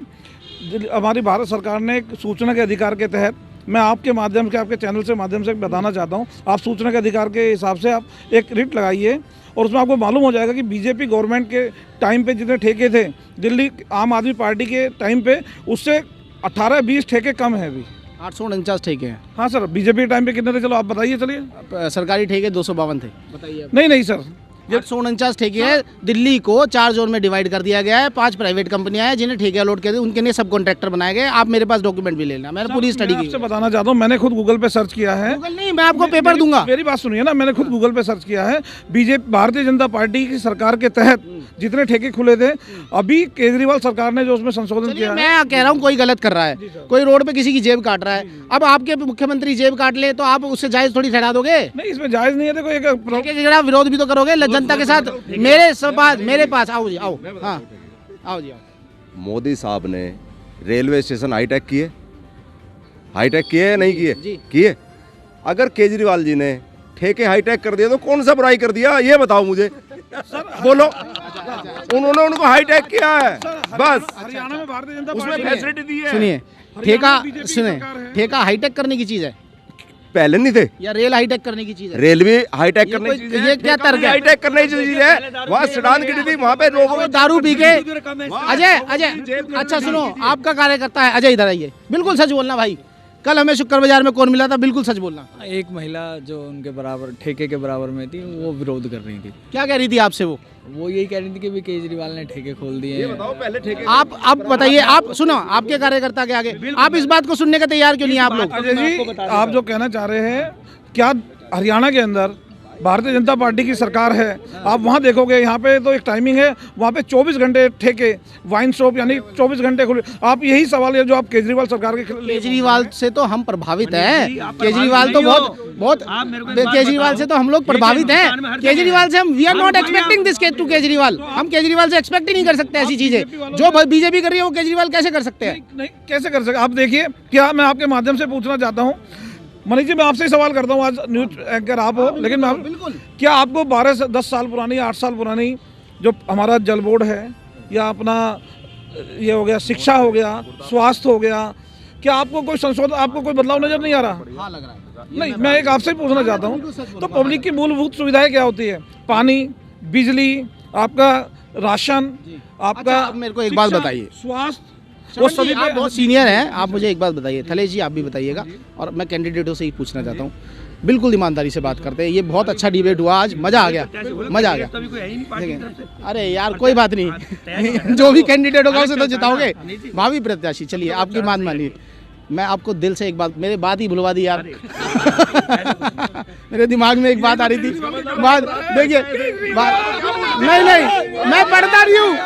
हमारी भारत सरकार ने एक सूचना के अधिकार के तहत, मैं आपके माध्यम से, आपके चैनल से माध्यम से बताना चाहता हूँ, आप सूचना के अधिकार के हिसाब से आप एक रिट लगाइए और उसमें आपको मालूम हो जाएगा कि बीजेपी गवर्नमेंट के टाइम पे जितने ठेके थे, दिल्ली आम आदमी पार्टी के टाइम पे उससे 18-20 ठेके कम है अभी। 849 ठेके हैं। हाँ सर, बीजेपी के टाइम पे कितने थे? चलो आप बताइए। चलिए, सरकारी ठेके 252 थे। बताइए। नहीं सर, 849 ठेके हैं। दिल्ली को 4 जोन में डिवाइड कर दिया गया है। 5 प्राइवेट कंपनियां हैं जिन्हें ठेके अलॉट किए थे, उनके लिए सब कॉन्ट्रैक्टर बनाए गए। आप मेरे पास डॉक्यूमेंट भी ले लेना, मैंने पूरी स्टडी की। आपसे बताना चाहता हूँ, मैंने खुद गूगल पे सर्च किया है। गूगल नहीं, मैं आपको पेपर दूंगा। मेरी बात सुनिए ना, मैंने खुद गूगल पे सर्च किया है। बीजेपी, भारतीय जनता पार्टी की सरकार के तहत जितने ठेके खुले थे, अभी केजरीवाल सरकार ने जो उसमें संशोधन किया है। मैं कह रहा हूँ कोई गलत कर रहा है, कोई रोड पे किसी की जेब काट रहा है। अब आपके मुख्यमंत्री जेब काट ले तो आप उससे जायज थोड़ी ठहरा दोगे? नहीं, इसमें जायज नहीं है। देखो, एक विरोध भी तो करोगे जनता के साथ। मेरे पास आओ जी, आओ। हाँ, आओ जी, आओ। मोदी साहब ने रेलवे स्टेशन हाईटेक किए, हाईटेक किए या नहीं किए? किए। अगर केजरीवाल जी ने ठेके हाईटेक कर दिया तो कौन सा बुराई कर दिया, ये बताओ मुझे। बोलो, उन्होंने उनको हाईटेक किया है, बस। हरियाणा में भारतीय जनता उसमें पार्टी फैसिलिटी दी है। सुनिए, ठेका हाईटेक करने की चीज है, पहले नहीं थे। या रेल हाईटेक करने की चीज है? रेलवे हाईटेक करने की चीज है। ये क्या तर्क है? हाईटेक करने की चीज है। वहाँ सड़ान गिरी थी, वहाँ पे लोगों दारू पी के। अजय, अच्छा सुनो, आपका कार्यकर्ता है अजय, इधर आइए। बिल्कुल सच बोलना भाई, कल हमें शुक्र बाजार में कौन मिला था? बिल्कुल सच बोलना। एक महिला जो उनके बराबर, ठेके के बराबर में थी, वो विरोध कर रही थी। क्या कह रही थी आपसे? वो यही कह रही थी कि भी केजरीवाल ने ठेके खोल दिए हैं। बताओ पहले ठेके। आप बताइए, आप सुनो, आपके कार्यकर्ता के आगे आप इस बात को सुनने का तैयार क्यों नहीं आप लोग? अजय जी, आप जो कहना चाह रहे हैं, क्या हरियाणा के अंदर भारतीय जनता पार्टी की सरकार है? आप वहाँ देखोगे, यहाँ पे तो एक टाइमिंग है, वहाँ पे 24 घंटे ठेके, वाइन शॉप यानी 24 घंटे खुले। आप यही सवाल है जो आप केजरीवाल सरकार के खिलाफ। केजरीवाल से तो हम प्रभावित हैं। केजरीवाल तो बहुत केजरीवाल से तो हम लोग प्रभावित हैं। केजरीवाल से हम, we are not expecting this to Kejriwal. हम केजरीवाल से एक्सपेक्ट ही नहीं कर सकते ऐसी चीजें जो बीजेपी कर रही है, वो केजरीवाल कैसे कर सकते हैं? नहीं, कैसे कर सकते? आप देखिए, क्या मैं आपके माध्यम से पूछना चाहता हूँ, मनीष जी, मैं आपसे ही सवाल करता हूँ, आज न्यूज एंकर आप हो, लेकिन मैं बिल्कुल, क्या आपको 12 से 10 साल पुरानी, 8 साल पुरानी जो हमारा जल बोर्ड है, या अपना ये हो गया, शिक्षा हो गया, स्वास्थ्य हो गया, क्या आपको कोई संशोधन, आपको कोई बदलाव नजर नहीं आ रहा? हाँ, लग रहा है। नहीं, मैं एक आपसे पूछना चाहता हूँ, तो पब्लिक की मूलभूत सुविधाएं क्या होती है? पानी, बिजली, आपका राशन, आपका। मेरे को एक बात बताइए, स्वास्थ्य, वो सभी आप बहुत सीनियर हैं, आप मुझे एक बात बताइए। थलेश जी, आप भी बताइएगा, और मैं कैंडिडेटों से ही पूछना चाहता हूँ। बिल्कुल ईमानदारी से बात करते हैं। ये बहुत अच्छा डिबेट हुआ आज, मजा आ गया, मजा आ गया। अरे यार, कोई बात नहीं, जो भी कैंडिडेट होगा उसे तो जिताओगे, भावी प्रत्याशी। चलिए, आपकी बात मानिए, मैं आपको दिल से एक बात, मेरे बात ही भुलवा दी यार। मेरे दिमाग में एक बात आ रही थी, बात देखिए, नहीं, मैं पढ़ता नहीं हूँ।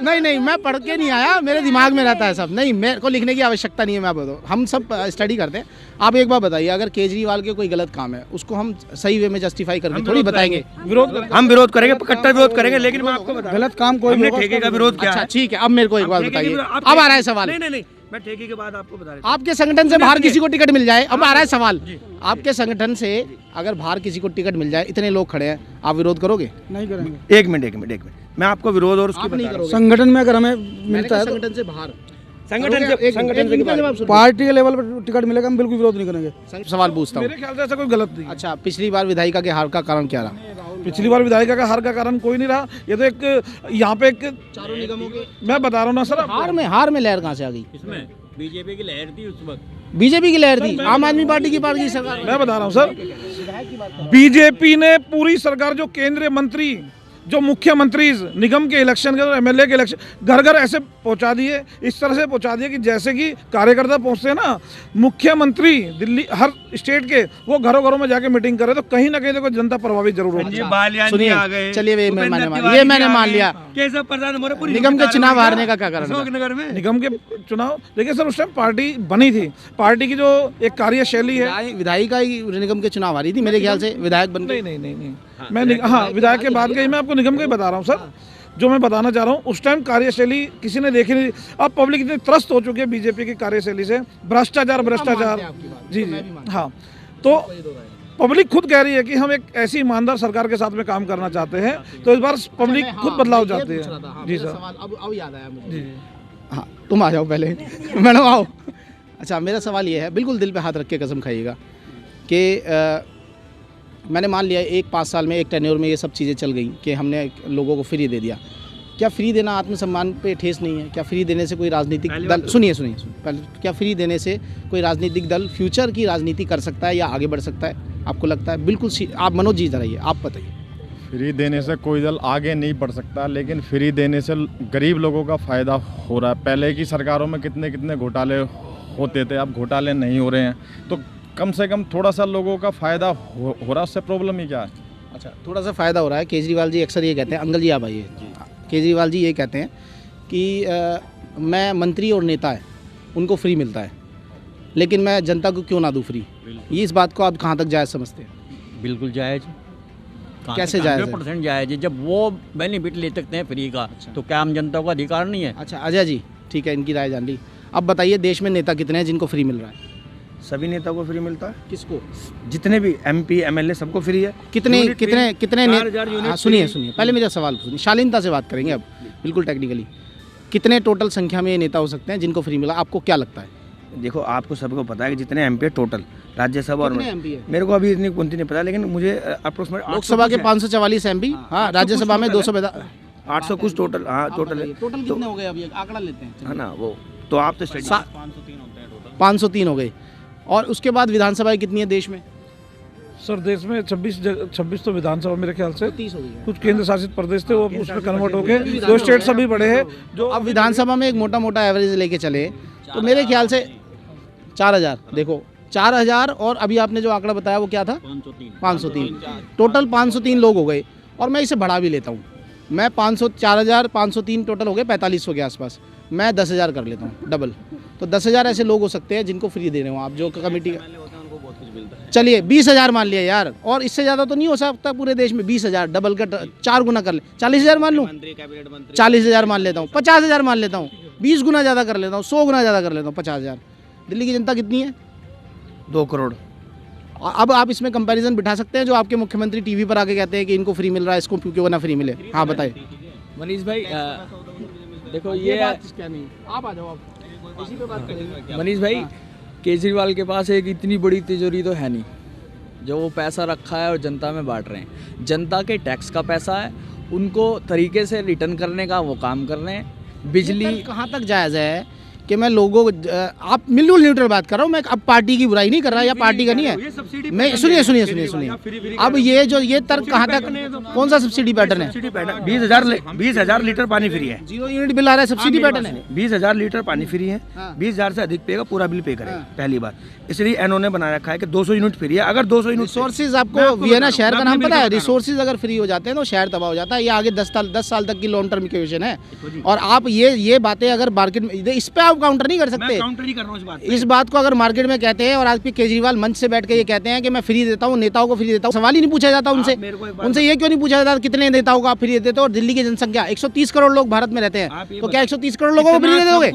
नहीं, मैं पढ़ के नहीं आया, मेरे दिमाग में रहता है सब। नहीं, मेरे को लिखने की आवश्यकता नहीं है। मैं बताऊँ, हम सब स्टडी करते हैं। आप एक बार बताइए, अगर केजरीवाल के कोई गलत काम है, उसको हम सही वे में जस्टिफाई करके थोड़ी बताएंगे। हम विरोध करेंगे, कट्टर विरोध करेंगे, लेकिन मैं आपको बता, गलत काम कोई हमने ठेके का विरोध किया। अच्छा, ठीक है, अब मेरे को एक बात बताइए, अब आ रहा है सवाल। नहीं, मैं ठेके के बाद आपको बता रहा हूं। आपके संगठन से बाहर किसी को टिकट मिल जाए, अब आ रहा है सवाल, आपके संगठन से अगर बाहर किसी को टिकट मिल जाए, इतने लोग खड़े हैं, आप विरोध करोगे? नहीं करेंगे। एक मिनट, मैं आपको विरोध और उसकी बता रहा हूं। संगठन में अगर हमें मिलता है, संगठन से बाहर, संगठन से पार्टी के लेवल पर टिकट मिलेगा, हम बिल्कुल विरोध नहीं करेंगे। सवाल पूछता हूँ, मेरे ख्याल से ऐसा कोई गलत नहीं। अच्छा, पिछली बार विधायिका के हार का कारण क्या रहा? पिछली बार विधायिका का हार का कारण कोई नहीं रहा। ये तो एक यहाँ पे एक चारों निगमों के, मैं बता रहा हूँ ना सर, हार में लहर कहाँ से आ गई? इसमें बीजेपी की लहर थी उस वक्त, बीजेपी की लहर थी, आम आदमी पार्टी की सरकार। मैं बता रहा हूँ सर, बीजेपी ने पूरी सरकार, जो केंद्रीय मंत्री जो मुख्यमंत्री निगम के इलेक्शन के और एमएलए के इलेक्शन घर घर ऐसे पहुंचा दिए, इस तरह से पहुंचा दिए कि जैसे कि कार्यकर्ता पहुंचते हैं ना, मुख्यमंत्री दिल्ली हर स्टेट के वो घरों घरों में जाके मीटिंग करे, तो कहीं ना कहीं देखो जनता प्रभावित जरूर होगी। सुनिए, चलिए ये मैंने मान लिया। निगम के चुनाव हारने का क्या कारण है? निगम के चुनाव देखिए सर, उस टाइम पार्टी बनी थी, पार्टी की जो एक कार्यशैली है, विधायिका ही निगम के चुनाव हारी थी मेरे ख्याल से, विधायक बन गई। नहीं मैं विधायक के बाद गई, मैं आपको निगम का ही बता रहा हूँ सर, जो मैं बताना चाह रहा हूँ। उस टाइम कार्यशैली किसी ने देखी नहीं। अब पब्लिक इतनी त्रस्त हो चुकी है बीजेपी की कार्यशैली से, भ्रष्टाचार। जी हाँ, तो पब्लिक खुद कह रही है कि हम एक ऐसी ईमानदार सरकार के साथ में काम करना चाहते हैं, तो इस बार पब्लिक खुद बदलाव चाहती है। जी सर, अब याद आया मुझे। हाँ, तुम आ जाओ पहले, मैडम आओ। अच्छा, मेरा सवाल ये है, बिल्कुल दिल पे हाथ रख के कसम खाइएगा कि मैंने मान लिया 5 साल में, एक टेन्योर में ये सब चीज़ें चल गई कि हमने लोगों को फ्री दे दिया। क्या फ्री देना आत्मसम्मान पे ठेस नहीं है? क्या फ्री देने से कोई राजनीतिक दल, सुनिए पहले, क्या फ्री देने से कोई राजनीतिक दल फ्यूचर की राजनीति कर सकता है या आगे बढ़ सकता है? आपको लगता है? बिल्कुल आप मनोज जी रहिए, आप बताइए। फ्री देने से कोई दल आगे नहीं बढ़ सकता, लेकिन फ्री देने से गरीब लोगों का फ़ायदा हो रहा है। पहले की सरकारों में कितने घोटाले होते थे, अब घोटाले नहीं हो रहे हैं, तो कम से कम थोड़ा सा लोगों का फ़ायदा हो रहा है, उससे प्रॉब्लम ही क्या है? अच्छा, थोड़ा सा फ़ायदा हो रहा है। केजरीवाल जी अक्सर ये कहते हैं, अंकल जी आप आइए, केजरीवाल जी ये कहते हैं कि मैं मंत्री और नेता है उनको फ्री मिलता है, लेकिन मैं जनता को क्यों ना दूँ फ्री। ये इस बात को आप कहाँ तक जायज़ समझते हैं? बिल्कुल जायज़। कैसे जायज़? 100% जायज़ है। जब वो बेनिफिट ले सकते हैं फ्री का, तो क्या आम जनता का अधिकार नहीं है? अच्छा अजय जी, ठीक है, इनकी राय जान ली। अब बताइए, देश में नेता कितने हैं जिनको फ्री मिल रहा है? सभी नेता को फ्री मिलता है। किसको? जितने भी MP MLA सबको फ्री है। कितने सुनिए पहले मेरा सवाल सुनिए, शालीनता से बात करेंगे अब, बिल्कुल टेक्निकली। कितने टोटल संख्या में ये नेता हो सकते हैं जिनको फ्री मिला? आपको क्या लगता है? देखो, आपको सबको पता है कि जितने MP है टोटल राज्यसभा और मेरे को अभी इतनी गिनती नहीं पता, लेकिन मुझे अप्रोक्सीमेट लोकसभा के 544 MP, हाँ, राज्यसभा में 800 कुछ टोटल। हाँ, टोटल कितने हो गए अभी? आंकड़ा लेते हैं, है ना वो, तो आप तो 503 हो गए। और उसके बाद विधानसभाएं कितनी है देश में? सर देश में 26 तो विधानसभा मेरे ख्याल से, 30 हो गई है। कुछ केंद्र शासित प्रदेश थे वो उसमें कन्वर्ट होके 2 स्टेट सभी बड़े हैं। जो अब विधानसभा में एक मोटा एवरेज लेके चले तो मेरे ख्याल से 4000, देखो 4000, और अभी आपने जो आंकड़ा बताया वो क्या था? 503। टोटल 503 लोग हो गए, और मैं इसे बढ़ा भी लेता हूँ, मैं 4503 टोटल हो गए, 4500 के आसपास, मैं 10,000 कर लेता हूँ, डबल। तो 10,000 ऐसे लोग हो सकते हैं जिनको फ्री दे रहे हो आप, जो कमेटी का। चलिए 20,000 मान लिया यार, और इससे ज़्यादा तो नहीं हो सकता पूरे देश में। 20,000 डबल का 4 गुना कर ले, 40,000 मान लूँ, 40,000 मान लेता हूँ, 50,000 मान लेता हूँ, 20 गुना ज़्यादा कर लेता हूँ, 100 गुना ज़्यादा कर लेता हूँ, 50,000। दिल्ली की जनता कितनी है? 2 करोड़। अब आप इसमें कंपैरिजन बिठा सकते हैं जो आपके मुख्यमंत्री टीवी पर आके कहते हैं कि इनको फ्री मिल रहा है, इसको क्यों ना फ्री मिले? हाँ बताइए मनीष भाई। देखो ये क्या नहीं, आप आ जाओ, आप इसी पे बात करेंगे। मनीष भाई, केजरीवाल के पास एक इतनी बड़ी तिजोरी तो है नहीं जो वो पैसा रखा है और जनता में बांट रहे हैं। जनता के टैक्स का पैसा है, उनको तरीके से रिटर्न करने का वो काम कर रहे हैं। बिजली कहाँ तक जायज़ है कि मैं लोगों, आप बिल्कुल न्यूट्रल बात कर रहा हूँ मैं, अब पार्टी की बुराई नहीं कर रहा, या पार्टी का नहीं है मैं। सुनिए, अब ये तर्क कहाँ तक, कौन सा सब्सिडी पैटर्न है? 20,000 लीटर पानी फ्री है, 0 यूनिट बिल आ रहा है, सब्सिडी पैटर्न है। 20,000 लीटर पानी फ्री है, 20,000 से अधिक पेगा पूरा बिल पे करेगा, पहली बात। इसलिए एनओ ने बना रखा है कि 200 यूनिट फ्री है। अगर 200 यूनिट रिसोर्सेज, आपको वियना शहर का नाम पता है? रिसोर्सेज अगर फ्री हो जाते हैं तो शहर तबाह हो जाता है। ये आगे 10 साल तक की लॉन्ग टर्म की विजन है, और आप ये बातें अगर मार्केट में, इस पे आप काउंटर नहीं कर सकते। काउंटर नहीं कर रहा हूं इस बात पे। इस बात को अगर मार्केट में कहते हैं, और आज भी केजरीवाल मंच से बैठ के ये कहते हैं कि मैं फ्री देता हूँ, नेताओं को फ्री देता हूँ, सवाल ही नहीं पूछा जाता उनसे ये क्यों नहीं पूछा जाता कितने नेताओं को आप फ्री देते हो? और दिल्ली की जनसंख्या 130 करोड़ लोग भारत में रहते हैं, तो क्या 130 करोड़ लोगों को फ्री दे दोगे?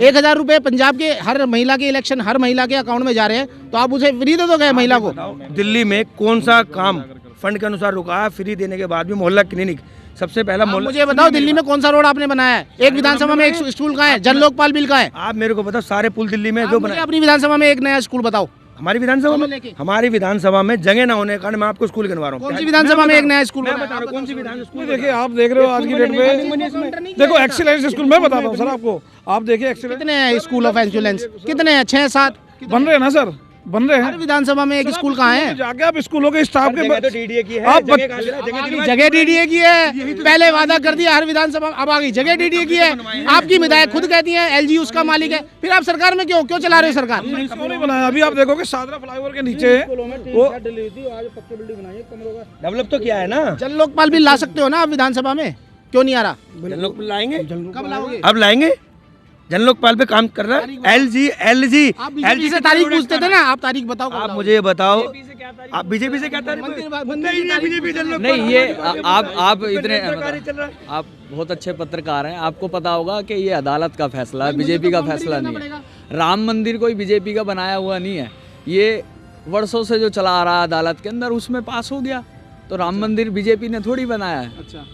1,000 रुपए पंजाब के हर महिला के इलेक्शन, हर महिला के अकाउंट में जा रहे हैं, तो आप उसे फ्री दे दोगे महिला को? दिल्ली में कौन सा काम फंड के अनुसार रुका है? फ्री देने के बाद भी मोहल्ला क्लिनिक सबसे पहला मुझे बताओ, दिल्ली में कौन सा रोड आपने बनाया है? एक विधानसभा में एक स्कूल कहाँ है? जन लोकपाल बिल कहाँ है? आप मेरे को बताओ, सारे पुल दिल्ली में जो बनाए। अपनी विधानसभा में एक नया स्कूल बताओ। हमारी विधानसभा में जगह ना होने के कारण मैं आपको स्कूल गिनवा रहा हूँ। कौन सी विधानसभा में एक नया स्कूल? मैं बता रहा हूँ कौन सी विधानसभा। देखिए, आप देख रहे हो आज की डेट में, देखो एक्सीलेंस स्कूल मैं बताता हूँ सर आपको। आप देखिए कितने हैं स्कूल ऑफ एक्सीलेंस, कितने हैं? 6-7 बन रहे हैं ना सर। बन रहे हर हैं। विधानसभा में एक स्कूल कहाँ है? जाके आप स्कूलों के स्टाफ के तो डीडीए की है, आप जगह कहाँ से ला? जगह जगह डीडीए की है, पहले वादा कर दिया हर विधानसभा, अब आ गई जगह डीडीए की है। आपकी विधायक खुद कहती है एलजी उसका मालिक है, फिर आप सरकार में क्यों चला रहे हो सरकार? क्यों नहीं बनाया? अभी आप देखोगे सादरा फ्लाईओवर के नीचे वो डेवलप तो किया है ना। जन लोकपाल भी ला सकते हो ना आप विधानसभा में, क्यों नहीं आ रहा? जन लोकपाल लाएंगे, कब लाओगे? अब लाएंगे। जन लोकपाल पे काम कर रहा है एलजी आप बीजेपी से तारीख पूछते थे ना, आप तारीख बताओ। आप मुझे ये बताओ, आप बीजेपी से क्या तारीख? नहीं, ये आप इतने आप बहुत अच्छे पत्रकार हैं, आपको पता होगा कि ये अदालत का फैसला है, बीजेपी का फैसला नहीं है। राम मंदिर कोई बीजेपी का बनाया हुआ नहीं है, ये वर्षों से जो चला आ रहा है अदालत के अंदर, उसमें पास हो गया। तो राम मंदिर बीजेपी ने थोड़ी बनाया है। अच्छा,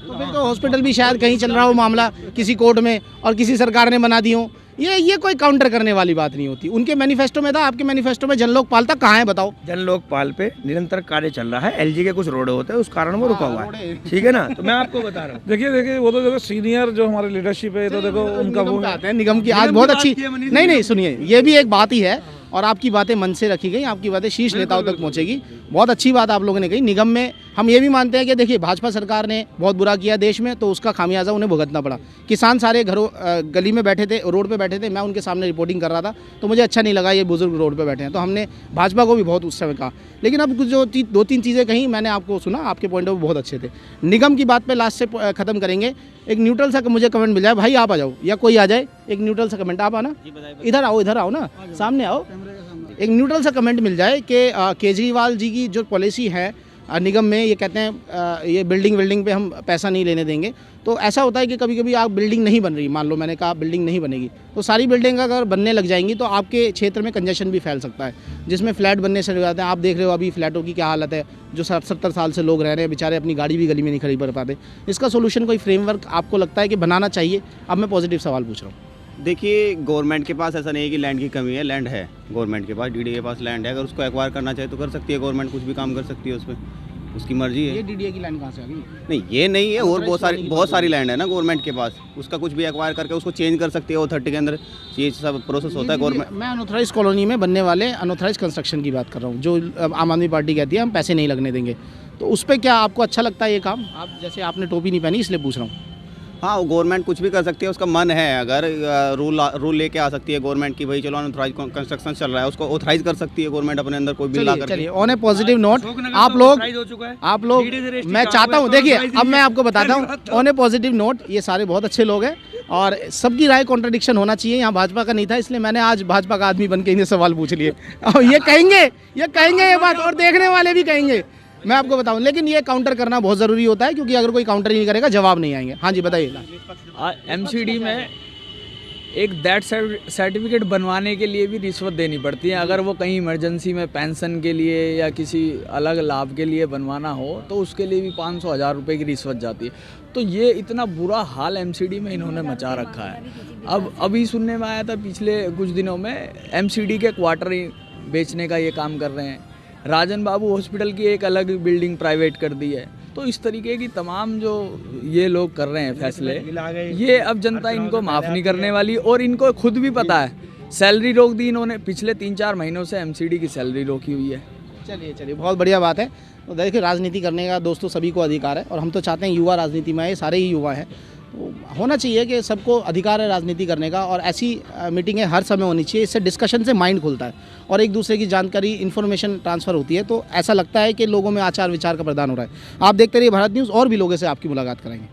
तो फिर तो हॉस्पिटल भी शायद कहीं चल रहा हो मामला किसी कोर्ट में और किसी सरकार ने बना दी हो। ये कोई काउंटर करने वाली बात नहीं होती। उनके मैनिफेस्टो में था, आपके मैनिफेस्टो में जन लोकपाल तक कहाँ है बताओ? जन लोकपाल पे निरंतर कार्य चल रहा है। एलजी के कुछ रोड होते हैं, उस कारण वो रुका हुआ है, ठीक है ना। तो मैं आपको बता रहा हूँ, देखिए वो तो देखो सीनियर जो हमारे लीडरशिप है, तो देखो उनका वो आते हैं निगम की आज बहुत अच्छी। नहीं सुनिए, ये भी एक बात ही है और आपकी बातें मन से रखी गई, आपकी बातें शीर्ष नेताओं तक पहुंचेगी। बहुत अच्छी बात आप लोगों ने कही। निगम में हम ये भी मानते हैं कि देखिए भाजपा सरकार ने बहुत बुरा किया देश में, तो उसका खामियाजा उन्हें भुगतना पड़ा। किसान सारे घरों गली में बैठे थे, रोड पे बैठे थे, मैं उनके सामने रिपोर्टिंग कर रहा था, तो मुझे अच्छा नहीं लगा ये बुजुर्ग रोड पे बैठे हैं। तो हमने भाजपा को भी बहुत उस समय कहा, लेकिन अब कुछ जो 2-3 चीज़ें कहीं मैंने आपको सुना, आपके पॉइंट ऑफ व्यू बहुत अच्छे थे। निगम की बात पर लास्ट से ख़त्म करेंगे। एक न्यूट्रल सा मुझे कमेंट मिल जाए, भाई आप आ जाओ या कोई आ जाए, एक न्यूट्रल सा कमेंट। आप आना, इधर आओ ना, सामने आओ। एक न्यूट्रल सा कमेंट मिल जाए कि केजरीवाल जी की जो पॉलिसी है निगम में, ये कहते हैं ये बिल्डिंग पे हम पैसा नहीं लेने देंगे। तो ऐसा होता है कि कभी कभी आप बिल्डिंग नहीं बन रही, मान लो मैंने कहा बिल्डिंग नहीं बनेगी, तो सारी बिल्डिंग अगर बनने लग जाएंगी तो आपके क्षेत्र में कंजेशन भी फैल सकता है, जिसमें फ्लैट बनने से लग जाते हैं। आप देख रहे हो अभी फ्लैटों की क्या हालत है, जो 70 साल से लोग रह रहे हैं बेचारे, अपनी गाड़ी भी गली में नहीं खड़ी कर पाते। इसका सोल्यूशन कोई फ्रेमवर्क आपको लगता है कि बनाना चाहिए? अब मैं पॉजिटिव सवाल पूछ रहा हूँ। देखिए, गवर्नमेंट के पास ऐसा नहीं है कि लैंड की कमी है, लैंड है गवर्नमेंट के पास, डीडीए के पास लैंड है। अगर उसको एक्वायर करना चाहे तो कर सकती है गवर्नमेंट, कुछ भी काम कर सकती है उसमें, उसकी मर्जी है। ये डीडीए की लैंड कहाँ से आ गई? नहीं, ये नहीं है, और बहुत सारी लैंड है ना गवर्नमेंट के पास, उसका कुछ भी एक्वायर करके उसको चेंज कर सकती है। ऑथोरिटी के अंदर ये सब प्रोसेस होता है गवर्नमेंट। मैं अनऑथराइज कॉलोनी में बनने वाले अनऑथराइज कंस्ट्रक्शन की बात कर रहा हूँ, जो आम आदमी पार्टी कहती है हम पैसे नहीं लगने देंगे। तो उस पर क्या आपको अच्छा लगता है ये काम? आप जैसे आपने टोपी नहीं पहनी इसलिए पूछ रहा हूँ। हाँ, वो गवर्नमेंट कुछ भी कर सकती है, उसका मन है। अगर रूल लेके आ सकती है गवर्नमेंट की, भाई चलो अनऑथराइज कंस्ट्रक्शन चल रहा है, उसको ऑथराइज कर सकती है गवर्नमेंट अपने अंदर कोई बिल ला करके। चलिए, ऑन ए पॉजिटिव नोट आप लोग मैं चाहता हूँ, देखिए अब मैं आपको बताता हूँ, ऑन ए पॉजिटिव नोट ये सारे बहुत अच्छे लोग हैं और सबकी राय कॉन्ट्रडिक्शन होना चाहिए। यहाँ भाजपा का नहीं था, इसलिए मैंने आज भाजपा का आदमी बन के इन्हें सवाल पूछ लिए। और ये कहेंगे ये बात, और देखने वाले भी कहेंगे, मैं आपको बताऊं। लेकिन ये काउंटर करना बहुत ज़रूरी होता है, क्योंकि अगर कोई काउंटर ही नहीं करेगा जवाब नहीं आएंगे। हाँ जी बताइए। एमसीडी में एक दैट सर्टिफिकेट बनवाने के लिए भी रिश्वत देनी पड़ती है। अगर वो कहीं इमरजेंसी में पेंशन के लिए या किसी अलग लाभ के लिए बनवाना हो तो उसके लिए भी 500-1000 रुपये की रिश्वत जाती है। तो ये इतना बुरा हाल एमसीडी में इन्होंने मचा रखा है। अब अभी सुनने में आया था पिछले कुछ दिनों में एमसीडी के क्वार्टर बेचने का ये काम कर रहे हैं। राजन बाबू हॉस्पिटल की एक अलग बिल्डिंग प्राइवेट कर दी है। तो इस तरीके की तमाम जो ये लोग कर रहे हैं फैसले, ये अब जनता इनको माफ़ नहीं करने वाली। और इनको खुद भी पता है, सैलरी रोक दी इन्होंने, पिछले 3-4 महीनों से एमसीडी की सैलरी रोकी हुई है। चलिए बहुत बढ़िया बात है। तो देखिए, राजनीति करने का दोस्तों सभी को अधिकार है और हम तो चाहते हैं युवा राजनीति में आए, सारे ही युवा हैं। तो होना चाहिए कि सबको अधिकार है राजनीति करने का, और ऐसी मीटिंगें हर समय होनी चाहिए। इससे डिस्कशन से माइंड खुलता है और एक दूसरे की जानकारी, इन्फॉर्मेशन ट्रांसफ़र होती है। तो ऐसा लगता है कि लोगों में आचार विचार का प्रदान हो रहा है। आप देखते रहिए भारत न्यूज़, और भी लोगों से आपकी मुलाकात कराएंगे।